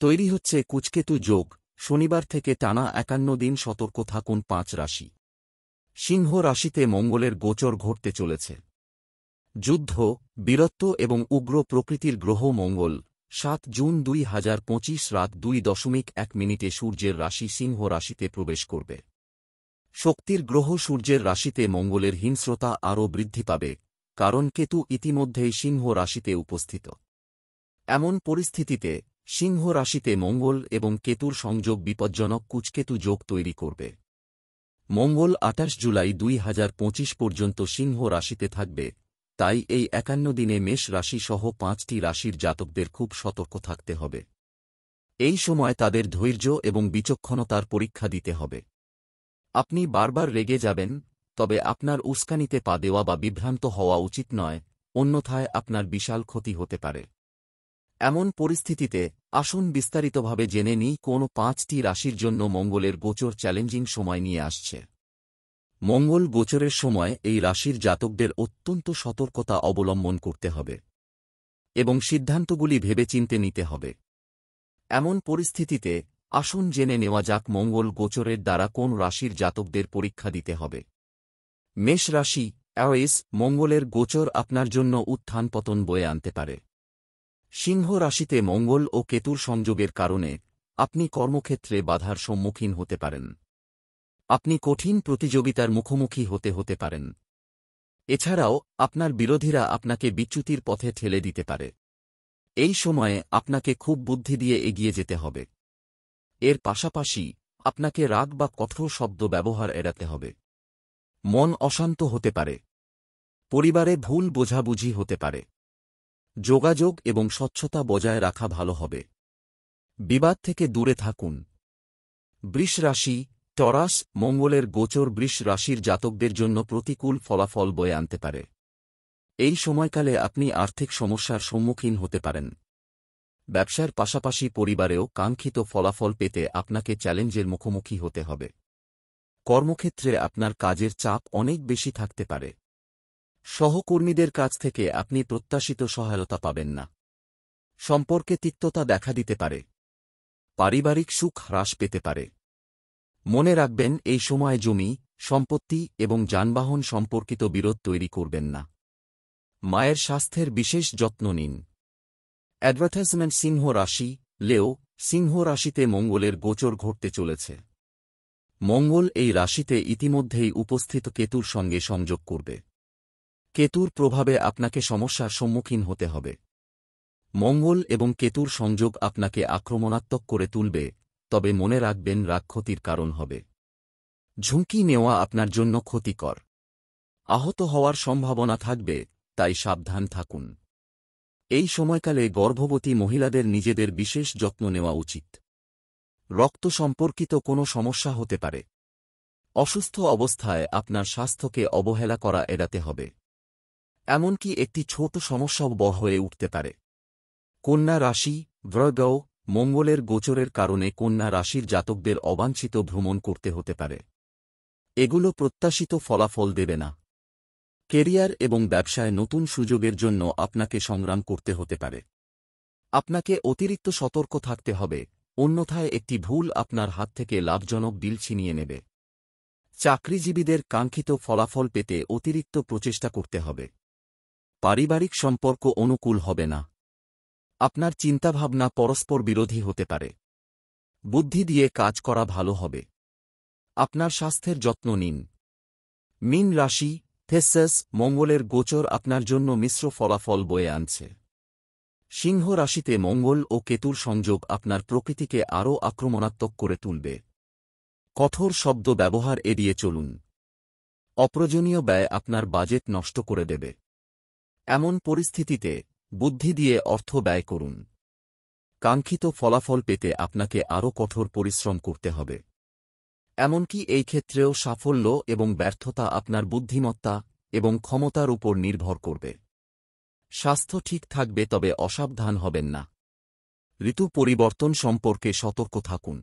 তৈরি হচ্ছে কুচকেতু যোগ। শনিবার থেকে টানা ৫১ দিন সতর্ক থাকুন ৫ রাশি। সিংহ রাশিতে মঙ্গলের গোচর ঘটতে চলেছে। যুদ্ধ, বীরত্ব এবং উগ্র প্রকৃতির গ্রহ মঙ্গল ৭ জুন ২০২৫ রাত ২:১ সূর্যের রাশি সিংহ রাশিতে প্রবেশ করবে। শক্তির গ্রহ সূর্যের রাশিতে মঙ্গলের হিংস্রতা আরও বৃদ্ধি পাবে, কারণ কেতু ইতিমধ্যেই সিংহ রাশিতে উপস্থিত। এমন পরিস্থিতিতে সিংহ রাশিতে মঙ্গল এবং কেতুর সংযোগ বিপজ্জনক কুচকেতু যোগ তৈরি করবে। মঙ্গল ২৮ জুলাই ২০২৫ পর্যন্ত সিংহ রাশিতে থাকবে, তাই এই ৫১ দিনে মেষ রাশি সহ ৫টি রাশির জাতকদের খুব সতর্ক থাকতে হবে। এই সময় তাদের ধৈর্য এবং বিচক্ষণতার পরীক্ষা দিতে হবে। আপনি বারবার রেগে যাবেন, তবে আপনার উস্কানিতে পা দেওয়া বা বিভ্রান্ত হওয়া উচিত নয়, অন্যথায় আপনার বিশাল ক্ষতি হতে পারে। এমন পরিস্থিতিতে আসুন বিস্তারিতভাবে জেনে নিই কোন ৫টি রাশির জন্য মঙ্গলের গোচর চ্যালেঞ্জিং সময় নিয়ে আসছে। মঙ্গল গোচরের সময় এই রাশির জাতকদের অত্যন্ত সতর্কতা অবলম্বন করতে হবে এবং সিদ্ধান্তগুলি ভেবেচিন্তে নিতে হবে। এমন পরিস্থিতিতে আসুন জেনে নেওয়া যাক মঙ্গল গোচরের দ্বারা কোন রাশির জাতকদের পরীক্ষা দিতে হবে। মেষ রাশি। অ্যাওয়েস, মঙ্গলের গোচর আপনার জন্য উত্থান পতন বয়ে আনতে পারে। সিংহ রাশিতে মঙ্গল ও কেতুর সংযোগের কারণে আপনি কর্মক্ষেত্রে বাধার সম্মুখীন হতে পারেন। আপনি কঠিন প্রতিযোগিতার মুখোমুখি হতে পারেন। এছাড়াও আপনার বিরোধীরা আপনাকে বিচ্যুতির পথে ঠেলে দিতে পারে। এই সময়ে আপনাকে খুব বুদ্ধি দিয়ে এগিয়ে যেতে হবে। এর পাশাপাশি আপনাকে রাগ বা কঠোর শব্দ ব্যবহার এড়াতে হবে। মন অশান্ত হতে পারে। পরিবারে ভুল বোঝাবুঝি হতে পারে। যোগাযোগ এবং স্বচ্ছতা বজায় রাখা ভালো হবে। বিবাদ থেকে দূরে থাকুন। বৃষ রাশি। টরাস, মঙ্গলের গোচর বৃষ রাশির জাতকদের জন্য প্রতিকূল ফলাফল বয়ে আনতে পারে। এই সময়কালে আপনি আর্থিক সমস্যার সম্মুখীন হতে পারেন। ব্যবসার পাশাপাশি পরিবারেও কাঙ্ক্ষিত ফলাফল পেতে আপনাকে চ্যালেঞ্জের মুখোমুখি হতে হবে। কর্মক্ষেত্রে আপনার কাজের চাপ অনেক বেশি থাকতে পারে। সহকর্মীদের কাছ থেকে আপনি প্রত্যাশিত সহায়তা পাবেন না। সম্পর্কে তিক্ততা দেখা দিতে পারে। পারিবারিক সুখ হ্রাস পেতে পারে। মনে রাখবেন, এই সময় জমি, সম্পত্তি এবং যানবাহন সম্পর্কিত বিরোধ তৈরি করবেন না। মায়ের স্বাস্থ্যের বিশেষ যত্ন নিন। অ্যাডভার্টাইজমেন্ট। সিংহ রাশি। লেও, সিংহ রাশিতে মঙ্গলের গোচর ঘটতে চলেছে। মঙ্গল এই রাশিতে ইতিমধ্যেই উপস্থিত কেতুর সঙ্গে সংযোগ করবে। কেতুর প্রভাবে আপনাকে সমস্যার সম্মুখীন হতে হবে। মঙ্গল এবং কেতুর সংযোগ আপনাকে আক্রমণাত্মক করে তুলবে, তবে মনে রাখবেন রাগ ক্ষতির কারণ হবে। ঝুঁকি নেওয়া আপনার জন্য ক্ষতিকর। আহত হওয়ার সম্ভাবনা থাকবে, তাই সাবধান থাকুন। এই সময়কালে গর্ভবতী মহিলাদের নিজেদের বিশেষ যত্ন নেওয়া উচিত। রক্ত সম্পর্কিত কোনো সমস্যা হতে পারে। অসুস্থ অবস্থায় আপনার স্বাস্থ্যকে অবহেলা করা এড়াতে হবে। এমনকি একটি ছোট সমস্যাও বড় হয়ে উঠতে পারে। কন্যা রাশি। ভার্গো, মঙ্গলের গোচরের কারণে কন্যা রাশির জাতকদের অবাঞ্ছিত ভ্রমণ করতে হতে পারে। এগুলো প্রত্যাশিত ফলাফল দেবে না। কেরিয়ার এবং ব্যবসায় নতুন সুযোগের জন্য আপনাকে সংগ্রাম করতে হতে পারে। আপনাকে অতিরিক্ত সতর্ক থাকতে হবে, অন্যথায় একটি ভুল আপনার হাত থেকে লাভজনক ডিল ছিনিয়ে নেবে। চাকরিজীবীদের কাঙ্ক্ষিত ফলাফল পেতে অতিরিক্ত প্রচেষ্টা করতে হবে। পারিবারিক সম্পর্ক অনুকূল হবে না। আপনার চিন্তাভাবনা পরস্পর বিরোধী হতে পারে। বুদ্ধি দিয়ে কাজ করা ভালো হবে। আপনার স্বাস্থ্যের যত্ন নিন। মীন রাশি। থেসেস, মঙ্গলের গোচর আপনার জন্য মিশ্র ফলাফল বয়ে আনছে। সিংহ রাশিতে মঙ্গল ও কেতুর সংযোগ আপনার প্রকৃতিকে আরও আক্রমণাত্মক করে তুলবে। কঠোর শব্দ ব্যবহার এড়িয়ে চলুন। অপ্রয়োজনীয় ব্যয় আপনার বাজেট নষ্ট করে দেবে। এমন পরিস্থিতিতে বুদ্ধি দিয়ে অর্থ ব্যয় করুন। কাঙ্ক্ষিত ফলাফল পেতে আপনাকে আরও কঠোর পরিশ্রম করতে হবে। এমনকি এই ক্ষেত্রেও সাফল্য এবং ব্যর্থতা আপনার বুদ্ধিমত্তা এবং ক্ষমতার উপর নির্ভর করবে। স্বাস্থ্য ঠিক থাকবে, তবে অসাবধান হবেন না। ঋতু পরিবর্তন সম্পর্কে সতর্ক থাকুন।